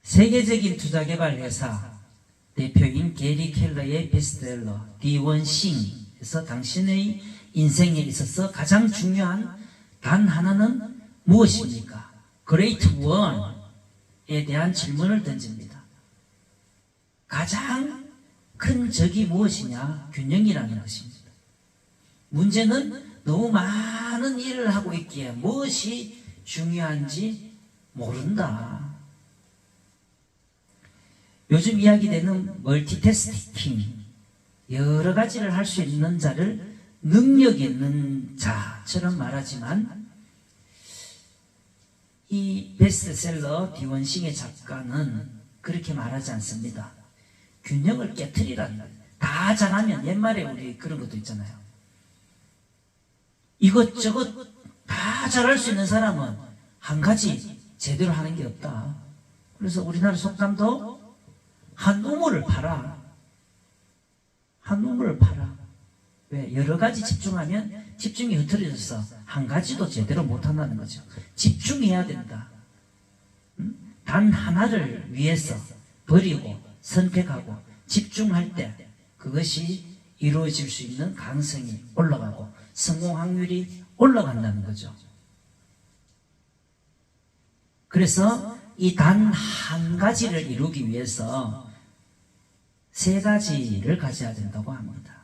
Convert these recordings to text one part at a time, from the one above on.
세계적인 투자개발회사 대표인 게리 켈러의 베스트셀러 디원싱에서 당신의 인생에 있어서 가장 중요한 단 하나는 무엇입니까? 그레이트 원에 대한 질문을 던집니다. 가장 큰 적이 무엇이냐? 균형이라는 것입니다. 문제는 너무 많은 일을 하고 있기에 무엇이 중요한지 모른다. 요즘 이야기되는 멀티태스킹, 여러 가지를 할 수 있는 자를 능력 있는 자처럼 말하지만 이 베스트셀러 디원싱의 작가는 그렇게 말하지 않습니다. 균형을 깨트리라는 거예요. 다 잘하면 옛말에 우리 그런 것도 있잖아요. 이것저것 다 잘할 수 있는 사람은 한 가지 제대로 하는 게 없다. 그래서 우리나라 속담도 한 우물을 팔아. 한 우물을 팔아. 왜? 여러 가지 집중하면 집중이 흐트러져서 한 가지도 제대로 못한다는 거죠. 집중해야 된다. 단 하나를 위해서 버리고 선택하고 집중할 때 그것이 이루어질 수 있는 가능성이 올라가고 성공 확률이 올라간다는 거죠. 그래서 이 단 한 가지를 이루기 위해서 세 가지를 가져야 된다고 합니다.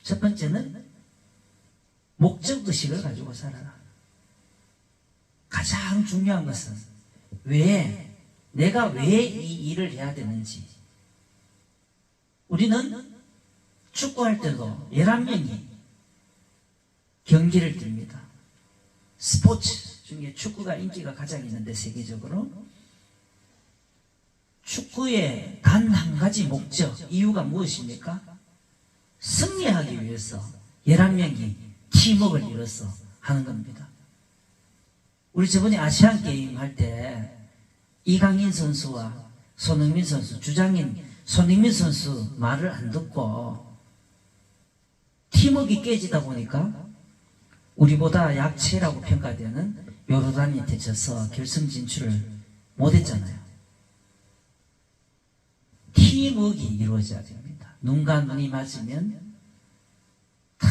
첫 번째는 목적의식을 가지고 살아라. 가장 중요한 것은 내가 왜 이 일을 해야 되는지. 우리는 축구할 때도 11명이 경기를 띱니다. 스포츠 중에 축구가 인기가 가장 있는데 세계적으로 축구의 단 한 가지 목적, 이유가 무엇입니까? 승리하기 위해서 11명이 팀워크를 이뤄서 하는 겁니다. 우리 저번에 아시안게임 할 때 이강인 선수와 손흥민 선수, 주장인 손흥민 선수 말을 안 듣고 팀워크가 깨지다 보니까 우리보다 약체라고 평가되는 요르단한테 져서 결승 진출을 못했잖아요. 팀워크가 이루어져야 됩니다. 눈과 눈이 맞으면 탁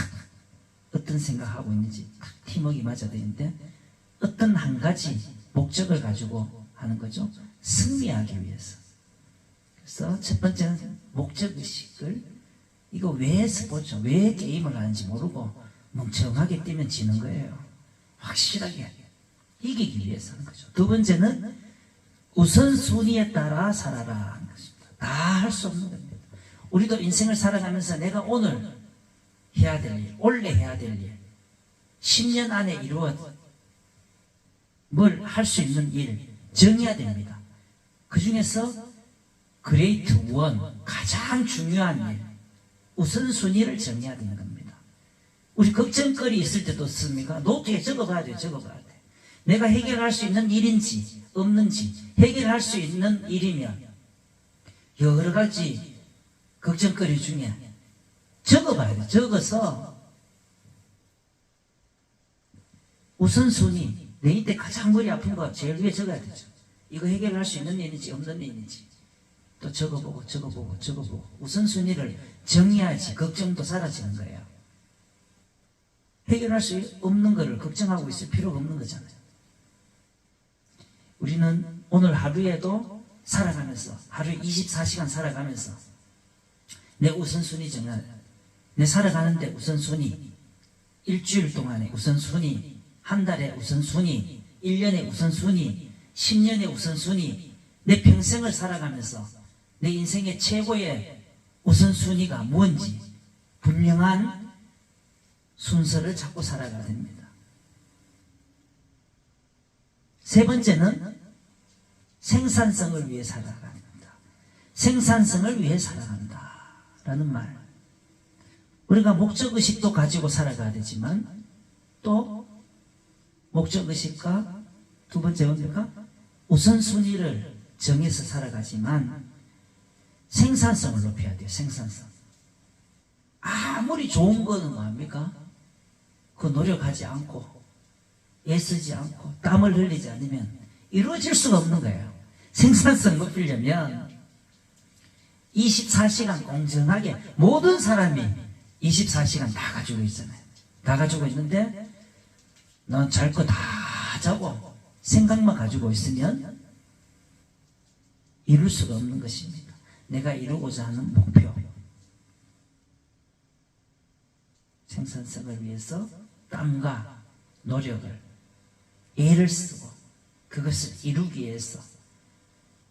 어떤 생각하고 있는지 탁 팀워크가 맞아야 되는데 어떤 한 가지 목적을 가지고 하는 거죠. 승리하기 위해서. 그래서 첫 번째는 목적의식을 이거 왜 스포츠, 왜 게임을 하는지 모르고 멍청하게 뛰면 지는 거예요. 확실하게 이기기 위해서 하는 거죠. 두 번째는 우선순위에 따라 살아라 하는 것입니다. 다 할 수 없는 겁니다. 우리도 인생을 살아가면서 내가 오늘 해야 될 일, 원래 해야 될 일, 10년 안에 이루어 뭘 할 수 있는 일 정해야 됩니다. 그 중에서 그레이트 원, 가장 중요한 일, 우선순위를 정해야 되는 겁니다. 우리 걱정거리 있을 때도 씁니까? 노트에 적어봐야 돼요. 적어봐야 돼. 내가 해결할 수 있는 일인지 없는지, 해결할 수 있는 일이면 여러 가지 걱정거리 중에 적어봐야 돼. 적어서 우선순위, 내 이때 가장 머리 아픈 거 제일 위에 적어야 되죠. 이거 해결할 수 있는 일인지 없는 일인지 또 적어보고 우선순위를 정해야지 걱정도 사라지는 거예요. 해결할 수 없는 거를 걱정하고 있을 필요가 없는 거잖아요. 우리는 오늘 하루에도 살아가면서, 하루에 24시간 살아가면서 내 우선순위 정해야 돼요. 내 살아가는데 우선순위, 일주일 동안의 우선순위, 한 달의 우선순위, 1년의 우선순위, 10년의 우선순위, 내 평생을 살아가면서 내 인생의 최고의 우선순위가 뭔지 분명한 순서를 잡고 살아가야 됩니다. 세 번째는 생산성을 위해 살아간다. 생산성을 위해 살아간다 라는 말. 우리가 목적의식도 가지고 살아가야 되지만 또 목적의식과 두 번째 뭡니까? 우선순위를 정해서 살아가지만 생산성을 높여야 돼요. 생산성. 아무리 좋은 거는 뭐합니까? 그 노력하지 않고 애쓰지 않고 땀을 흘리지 않으면 이루어질 수가 없는 거예요. 생산성 높이려면 24시간 공정하게 모든 사람이 24시간 다 가지고 있잖아요. 다 가지고 있는데 넌 잘 거 다 자고 생각만 가지고 있으면 이룰 수가 없는 것입니다. 내가 이루고자 하는 목표, 생산성을 위해서 땀과 노력을, 애를 쓰고 그것을 이루기 위해서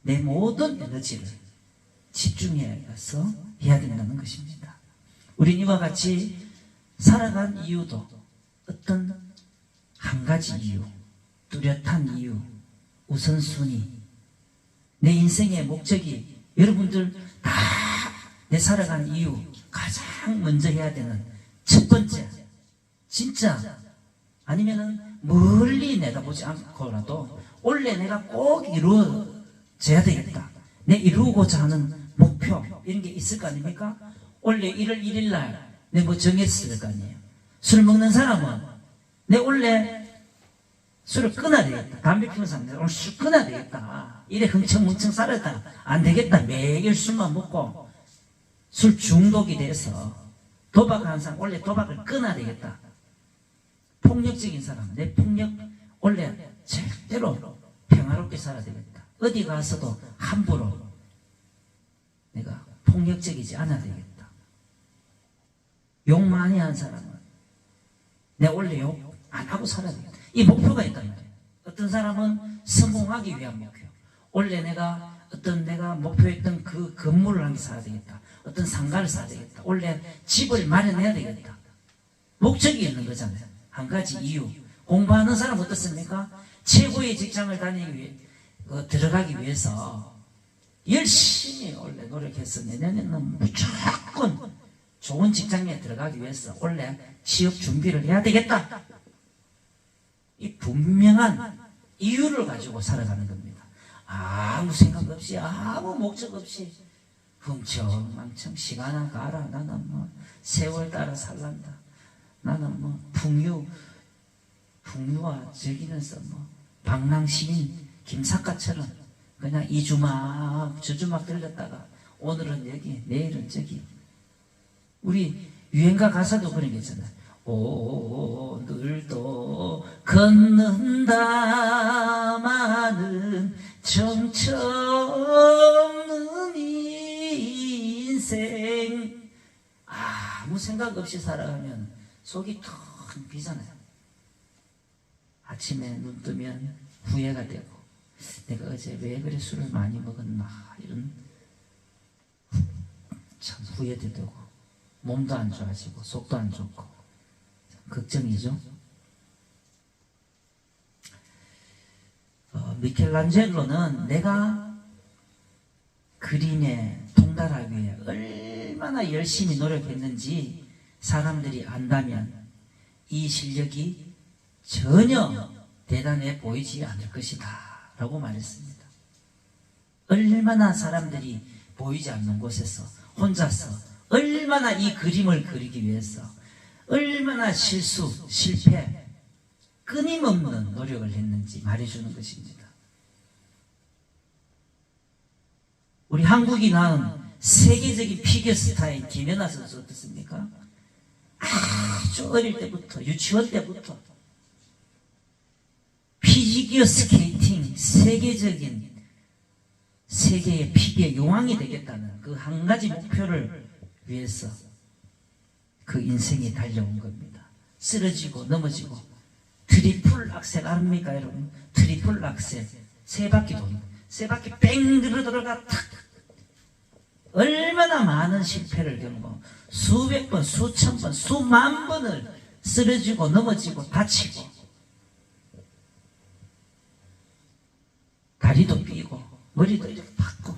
내 모든 에너지를 집중해서 해야 된다는 것입니다. 우린 이와 같이 살아간 이유도 어떤 한 가지 이유, 뚜렷한 이유, 우선순위, 내 인생의 목적이, 여러분들 다 내 살아간 이유 가장 먼저 해야 되는 첫 번째, 진짜 아니면은 멀리 내다보지 않고라도 원래 내가 꼭 이루어져야 되겠다, 내 이루고자 하는 목표, 이런 게 있을 거 아닙니까? 원래 1월 1일 날 내 뭐 정했을 거 아니에요. 술 먹는 사람은 내 원래 술을 끊어야 되겠다, 담배 피우는 사람들 오늘 술 끊어야 되겠다, 이래 흥청흥청 살았다, 안 되겠다, 매일 술만 먹고 술 중독이 돼서 도박하는 사람 원래 도박을 끊어야 되겠다. 폭력적인 사람, 내 폭력 원래 절대로 평화롭게 살아야 되겠다. 어디 가서도 함부로 내가 폭력적이지 않아야 되겠다. 욕 많이 한 사람은 내가 원래 욕 안 하고 살아야 되겠다. 이 목표가 있단 말이에요. 어떤 사람은 성공하기 위한 목표, 원래 내가 목표했던 그 건물을 한 개 사야 되겠다, 어떤 상가를 사야 되겠다, 원래 집을 마련해야 되겠다. 목적이 있는 거잖아요. 한 가지 이유. 공부하는 사람 어떻습니까? 최고의 직장을 들어가기 위해서 열심히 원래 노력해서 내년에는 무조건 좋은 직장에 들어가기 위해서 원래 취업 준비를 해야 되겠다. 이 분명한 이유를 가지고 살아가는 겁니다. 아무 생각 없이, 아무 목적 없이 흥청망청 시간아 가라, 나는 뭐 세월 따라 살란다, 나는 뭐 풍류와 즐기면서 뭐 방랑시민 김사과처럼 그냥 이 주막 저 주막 들렸다가 오늘은 여기 내일은 저기. 우리 유행가 가사도 그런 게 있잖아요. 오늘도 걷는다마는 정처 없는 인생. 아무 생각 없이 살아가면 속이 텅 비잖아요. 아침에 눈 뜨면 후회가 되고, 내가 어제 왜 그래 술을 많이 먹었나, 이런 참 후회도 되고, 몸도 안 좋아지고 속도 안 좋고 걱정이죠. 미켈란젤로는 내가 그림에 통달하기 위해 얼마나 열심히 노력했는지 사람들이 안다면 이 실력이 전혀 대단해 보이지 않을 것이다 라고 말했습니다. 얼마나 사람들이 보이지 않는 곳에서 혼자서 얼마나 이 그림을 그리기 위해서 얼마나 실패, 끊임없는 노력을 했는지 말해주는 것입니다. 우리 한국이 낳은 세계적인 피겨스타인 김연아 선수 어떻습니까? 아주 어릴 때부터, 유치원 때부터 피겨 스케이팅 세계의 피겨 용왕이 되겠다는 그 한 가지 목표를 위해서 그 인생이 달려온 겁니다. 쓰러지고 넘어지고, 트리플 악셀 아닙니까 여러분? 트리플 악셀 세 바퀴 도는, 세 바퀴 뺑 들어가 탁. 얼마나 많은 실패를 겪고 수백 번, 수천 번, 수만 번을 쓰러지고 넘어지고 다치고 다리도 삐고 머리도 이렇게 박고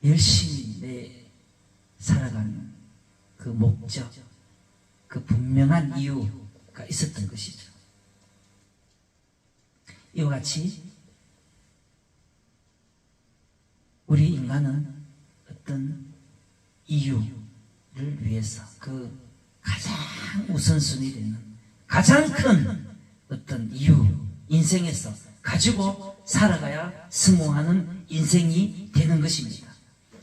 열심히 살아가는 그 목적, 그 분명한 이유가 있었던 것이죠. 이와 같이 우리 인간은 어떤 이유를 위해서 그 가장 우선순위 되는 가장 큰 어떤 이유, 인생에서 가지고 살아가야 성공하는 인생이 되는 것입니다.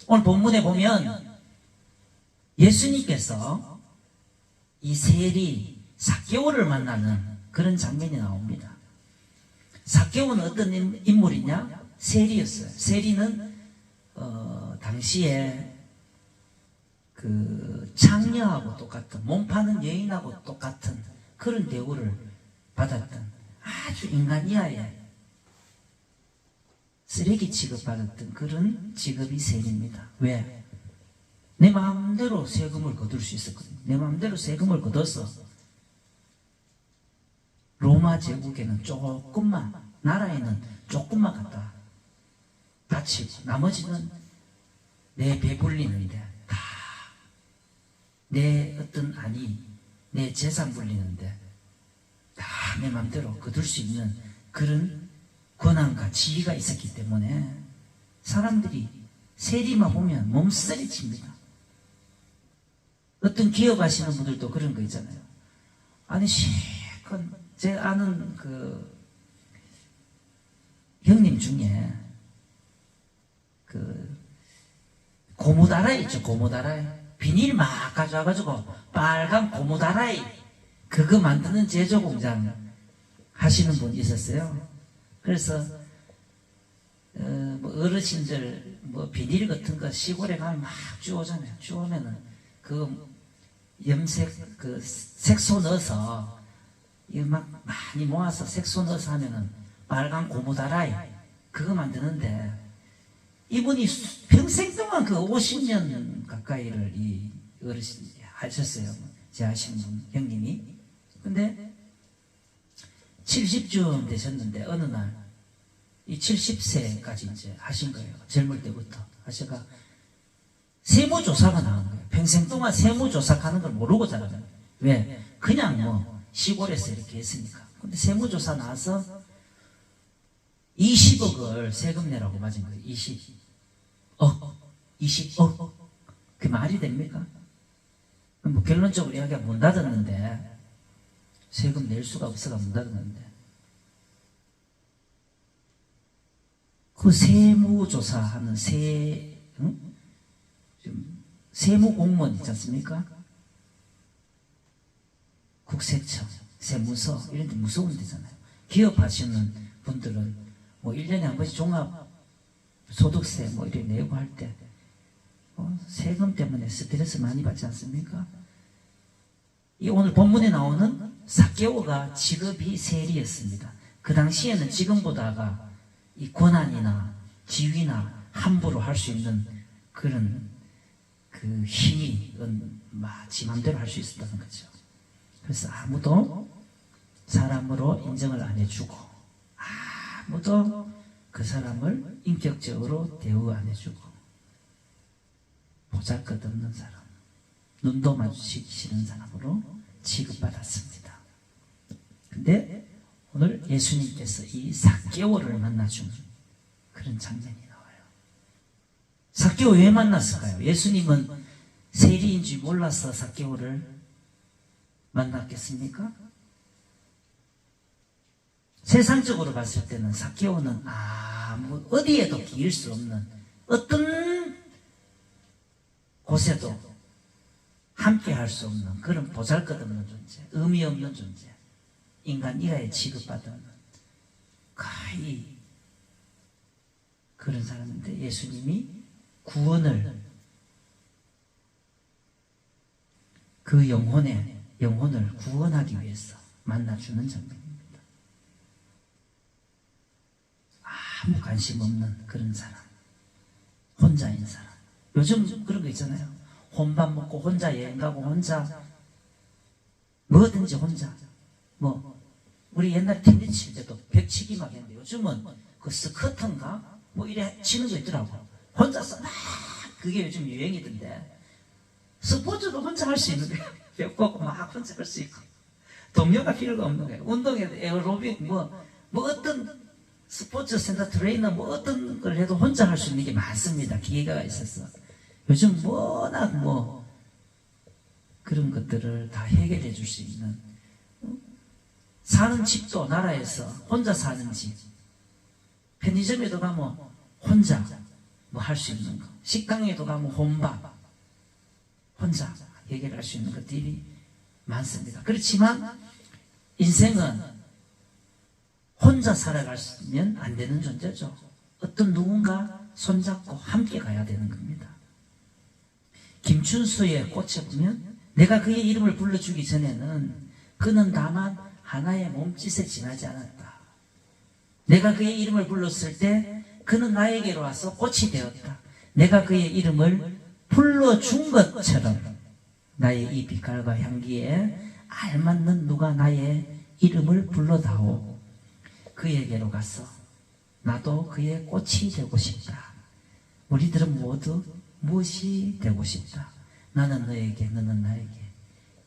오늘 본문에 보면 예수님께서 이 세리 삭개오를 만나는 그런 장면이 나옵니다. 삭개오는 어떤 인물이냐? 세리였어요. 세리는 당시에 그 창녀하고 똑같은, 몸 파는 여인하고 똑같은 그런 대우를 받았던 아주 인간 이하의 쓰레기 취급받았던 그런 직업이 세리입니다. 왜? 내 마음대로 세금을 거둘 수 있었거든요. 내 마음대로 세금을 거둬서 로마 제국에는 조금만, 나라에는 조금만 갖다 바치고 나머지는 내 배불리는데 다 내 어떤 내 재산 불리는데 다 내 마음대로 거둘 수 있는 그런 권한과 지위가 있었기 때문에 사람들이 세리만 보면 몸서리칩니다. 어떤 기업 하시는 분들도 그런 거 있잖아요. 아니 실컷 제 아는 그 형님 중에 그 고무다라이 있죠. 고무다라이 비닐 막 가져와가지고 빨간 고무다라이 그거 만드는 제조 공장 하시는 분이 있었어요. 그래서 뭐 어르신들 뭐 비닐 같은 거 시골에 가면 막 주워오잖아요. 주워오면은 그 염색 그 색소 넣어서 이거 막 많이 모아서 색소 넣어서 하면은 빨간 고무다라이 그거 만드는데 이분이 평생 동안 그 50년 가까이를 이 어르신 하셨어요. 제 아시는 분 형님이. 근데 70쯤 되셨는데 어느 날 이 70세까지 이제 하신 거예요. 젊을 때부터 하셔가 세무조사가 나온 거예요. 평생 동안 세무조사 하는 걸 모르고 자라잖아요. 왜? 그냥 뭐 시골에서 이렇게 했으니까. 근데 세무조사 나와서 20억을 세금 내라고 맞은 거예요. 20억. 그게 말이 됩니까? 뭐 결론적으로 이야기가 문 닫았는데 세금 낼 수가 없어가 문 닫았는데 그 세무조사하는 세무공무원 있지 않습니까? 국세청, 세무서 이런 데 무서운 데잖아요. 기업하시는 분들은 뭐 1년에 한 번씩 종합소득세 뭐 이렇게 내고 할 때 세금 때문에 스트레스 많이 받지 않습니까? 이 오늘 본문에 나오는 삭개오가 직업이 세리였습니다. 그 당시에는 지금보다가 이 권한이나 지위나 함부로 할 수 있는 그런 그 힘이 지 맘대로 할 수 있었다는 거죠. 그래서 아무도 사람으로 인정을 안 해주고 아무도 그 사람을 인격적으로 대우 안 해주고 보잘것없는 사람, 눈도 마주치기 싫은 사람으로 취급받았습니다. 근데 오늘 예수님께서 이 삭개오를 만나준 그런 장면이 나와요. 삭개오 왜 만났을까요? 예수님은 세리인 줄 몰라서 삭개오를 만났겠습니까? 세상적으로 봤을 때는 삭개오는 어디에도 기일 수 없는 어떤 곳에도 함께 할 수 없는 그런 보잘것없는 존재, 의미 없는 존재, 인간 이하에 취급받는 거의 그런 사람인데 예수님이 구원을 그 영혼을 구원하기 위해서 만나주는 장면입니다. 아무 관심 없는 그런 사람, 혼자인 사람. 요즘 그런 거 있잖아요. 혼밥 먹고 혼자 여행 가고 혼자 뭐든지 혼자 우리 옛날에 텐nis 칠 때도 벽치기 막 했는데 요즘은 그 스쿼트인가 뭐 이래 치는 거 있더라고. 혼자서 막 그게 요즘 유행이던데 스포츠도 혼자 할 수 있는 거예요. 벽 걷고 막 혼자 할 수 있고 동료가 필요가 없는 거예요. 운동에도 에어로빅 뭐 어떤 스포츠 센터 트레이너 뭐 어떤 걸 해도 혼자 할 수 있는 게 많습니다. 기회가 있어서 요즘 워낙 그런 것들을 다 해결해 줄 수 있는 사는 집도 나라에서 혼자 사는 집 편의점에도 가면 혼자 뭐 할 수 있는 거, 식당에도 가면 혼밥, 혼자 해결할 수 있는 것들이 많습니다. 그렇지만 인생은 혼자 살아가면 안 되는 존재죠. 어떤 누군가 손잡고 함께 가야 되는 겁니다. 김춘수의 꽃에 보면 내가 그의 이름을 불러주기 전에는 그는 다만 하나의 몸짓에 지나지 않았다. 내가 그의 이름을 불렀을 때 그는 나에게로 와서 꽃이 되었다. 내가 그의 이름을 불러준 것처럼 나의 이 빛깔과 향기에 알맞는 누가 나의 이름을 불러다오. 그에게로 가서 나도 그의 꽃이 되고 싶다. 우리들은 모두 무엇이 되고 싶다. 나는 너에게, 너는 나에게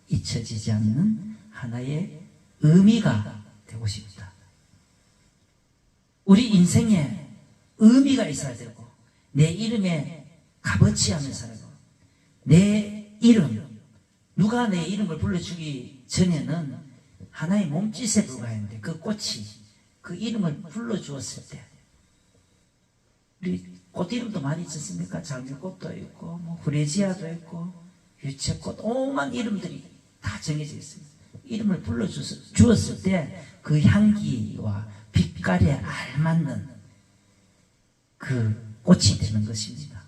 잊혀지지 않는 하나의 의미가 되고 싶다. 우리 인생에 의미가 있어야 되고 내 이름에 값어치하며 살고 내 이름, 누가 내 이름을 불러주기 전에는 하나의 몸짓에 불과했는데 그 꽃이 그 이름을 불러주었을 때 우리 꽃 이름도 많이 있지 않습니까? 장미꽃도 있고 뭐 후레지아도 있고 유채꽃, 오만 이름들이 다 정해져 있습니다. 이름을 불러주었을 때 그 향기와 빛깔에 알맞는 그 꽃이 되는 것입니다.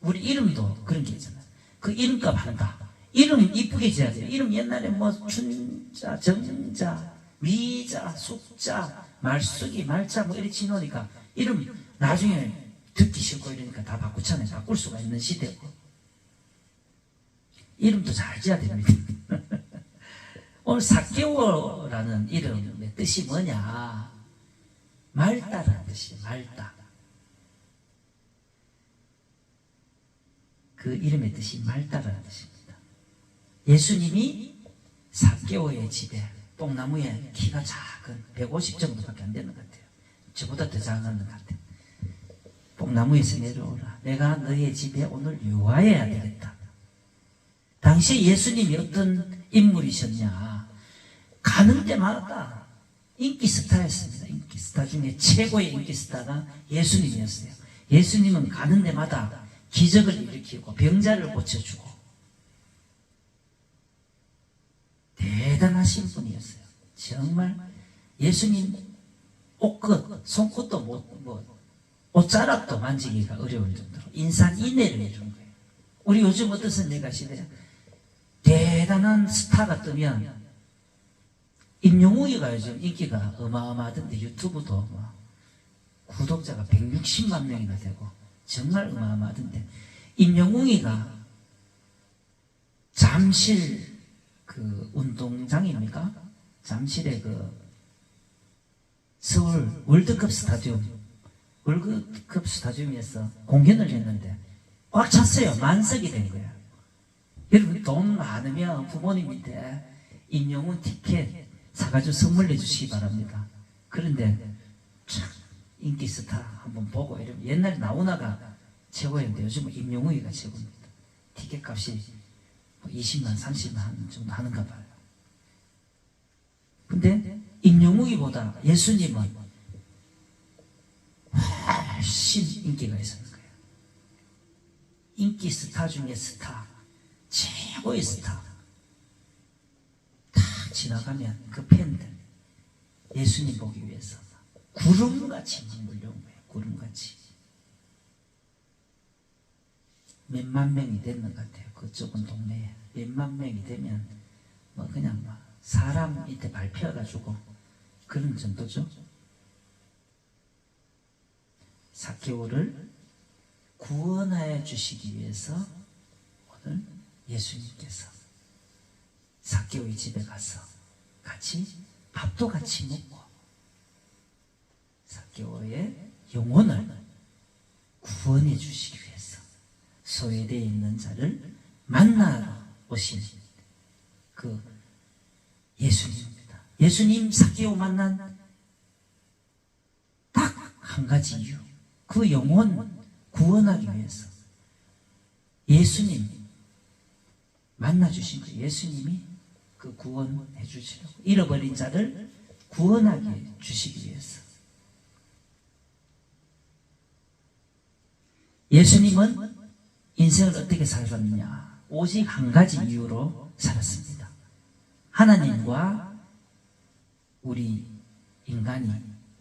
우리 이름도 그런 게 있잖아요. 그 이름값 한다. 이름 이쁘게 지어야 돼요. 이름 옛날에 뭐 춘자, 정자, 미자, 숙자, 말숙이, 말자 뭐 이렇게 지놓으니까 이름 나중에 듣기 싫고 이러니까 다 바꾸잖아요. 바꿀 수가 있는 시대고. 이름도 잘 지어야 됩니다. 오늘 삭개오라는 이름의 뜻이 뭐냐? 맑다라는 뜻이에요. 맑다. 그 이름의 뜻이 맑다라는 뜻입니다. 예수님이 삭개오의 집에 뽕나무에 키가 작은 150 정도밖에 안 되는 것 같아요. 저보다 더 작은 것 같아요. 뽕나무에서 내려오라. 내가 너의 집에 오늘 유화해야 되겠다. 당시 예수님이 어떤 인물이셨냐? 가는 데마다 인기 스타였습니다. 인기 스타 중에 최고의 인기 스타가 예수님이었어요. 예수님은 가는 데마다 기적을 일으키고 병자를 고쳐주고 대단하신 분이었어요. 정말 예수님 옷끝, 손끝도 옷자락도 만지기가 어려울 정도로 인산인해를 이룬 거예요. 우리 요즘 어떤 선배가 시대에 대단한 스타가 뜨면 임영웅이가 요즘 인기가 어마어마하던데 유튜브도 구독자가 160만 명이나 되고 정말 어마어마하던데 임영웅이가 잠실 그 운동장입니까? 잠실의 그 서울 월드컵 스타디움에서 공연을 했는데 꽉 찼어요. 만석이 된 거야. 여러분 돈 많으면 부모님한테 임영웅 티켓 사가지고 선물해 주시기 바랍니다. 그런데 참 인기 스타 한번 보고 이러면 옛날에 나훈아가 최고였는데 요즘은 임영웅이가 최고입니다. 티켓 값이 20만 30만 정도 하는가 봐요. 근데 임영웅이보다 예수님은 훨씬 인기가 있었는 거예요. 인기 스타 중에 스타, 최고의 스타. 딱 지나가면 그 팬들 예수님 보기 위해서 구름같이 몰려온 거예요. 구름같이. 몇만 명이 됐는 것 같아요. 그 좁은 동네에 몇만 명이 되면 뭐 그냥 막 사람 밑에 밟혀가지고 그런 정도죠. 삭개오를 구원하여 주시기 위해서 오늘 예수님께서 삭개오의 집에 가서 같이 밥도 같이 먹고 삭개오의 영혼을 구원해 주시기 위해서 소외되어 있는 자를 만나러 오신 그 예수님입니다. 예수님 삭개오 만난 딱 한 가지 이유, 그 영혼 구원하기 위해서 예수님 만나주신 거예요. 예수님이 그 구원해 주시려고 잃어버린 자를 구원하게 주시기 위해서 예수님은 인생을 어떻게 살았느냐? 오직 한 가지 이유로 살았습니다. 하나님과 우리 인간이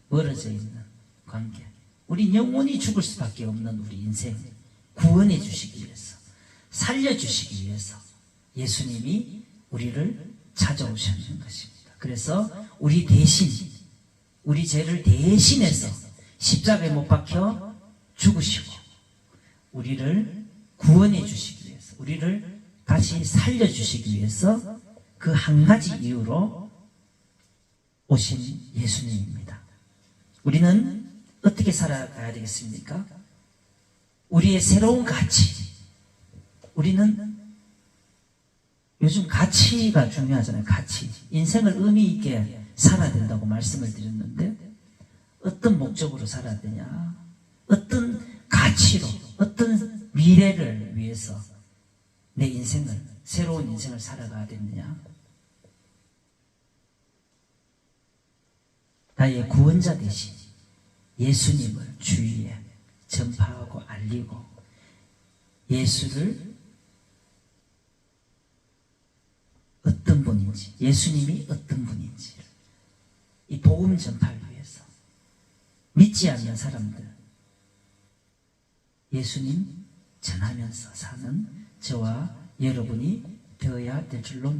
멀어져 있는 관계, 우리 영원히 죽을 수밖에 없는 우리 인생 구원해 주시기 위해서, 살려주시기 위해서 예수님이 우리를 찾아오셨는 것입니다. 그래서 우리 대신, 우리 죄를 대신해서 십자가에 못 박혀 죽으시고 우리를 구원해 주시기 위해서, 우리를 다시 살려주시기 위해서 그 한 가지 이유로 오신 예수님입니다. 우리는 어떻게 살아가야 되겠습니까? 우리의 새로운 가치, 우리는 요즘 가치가 중요하잖아요. 가치. 인생을 의미 있게 살아야 된다고 말씀을 드렸는데 어떤 목적으로 살아야 되냐? 어떤 가치로, 어떤 미래를 위해서 내 인생을, 새로운 인생을 살아가야 되느냐? 나의 구원자 대신 예수님을 주위에 전파하고 알리고 예수를 어떤 분인지, 예수님이 어떤 분인지 이 복음 전파를 위해서 믿지 않는 사람들 예수님 전하면서 사는 저와 여러분이 되어야 될 줄로 믿습니다.